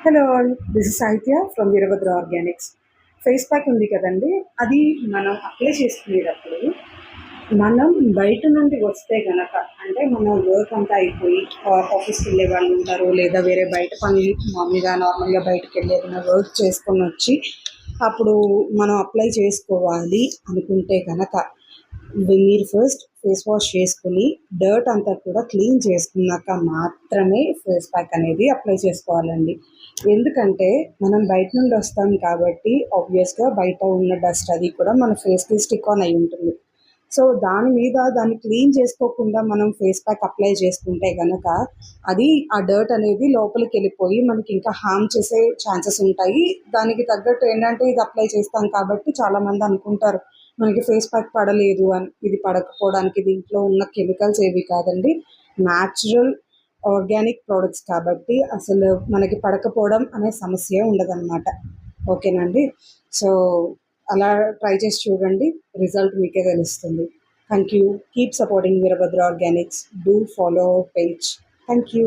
Hello all, this is సాహిత్య from Veerabhadra Organics. Face pack ఉంది కదండి, అది మనం అప్లై చేసుకునేటప్పుడు మనం బయట నుండి వస్తే గనక, అంటే మనం వర్క్ అంతా అయిపోయి ఆఫీస్కి వెళ్ళే వాళ్ళు ఉంటారు, లేదా వేరే బయట పనులు మామూలుగా నార్మల్గా బయటకు వెళ్ళి ఏదైనా వర్క్ చేసుకొని వచ్చి అప్పుడు మనం అప్లై చేసుకోవాలి అనుకుంటే కనుక మీరు ఫస్ట్ ఫేస్ వాష్ చేసుకుని డర్ట్ అంతా కూడా క్లీన్ చేసుకున్నాక మాత్రమే ఫేస్ ప్యాక్ అనేది అప్లై చేసుకోవాలండి. ఎందుకంటే మనం బయట నుండి వస్తాం కాబట్టి ఆబ్వియస్గా బయట ఉన్న డస్ట్ అది కూడా మన ఫేస్కి స్టిక్ ఆన్ అయి ఉంటుంది. సో దాని మీద దాన్ని క్లీన్ చేసుకోకుండా మనం ఫేస్ ప్యాక్ అప్లై చేసుకుంటే కనుక అది ఆ డర్ట్ అనేది లోపలికి వెళ్ళిపోయి మనకి ఇంకా హార్మ్ చేసే ఛాన్సెస్ ఉంటాయి. దానికి తగ్గట్టు ఏంటంటే ఇది అప్లై చేస్తాం కాబట్టి చాలామంది అనుకుంటారు మనకి ఫేస్ ప్యాక్ పడలేదు అని. ఇది పడకపోవడానికి దీంట్లో ఉన్న కెమికల్స్ ఏవి కాదండి, న్యాచురల్ ఆర్గానిక్ ప్రోడక్ట్స్ కాబట్టి అసలు మనకి పడకపోవడం అనే సమస్య ఉండదన్నమాట. ఓకేనండి. సో అలా ట్రై చేసి చూడండి, రిజల్ట్ మీకే తెలుస్తుంది. Thank you. Keep supporting Veerabhadra Organics. Do follow our page. Thank you.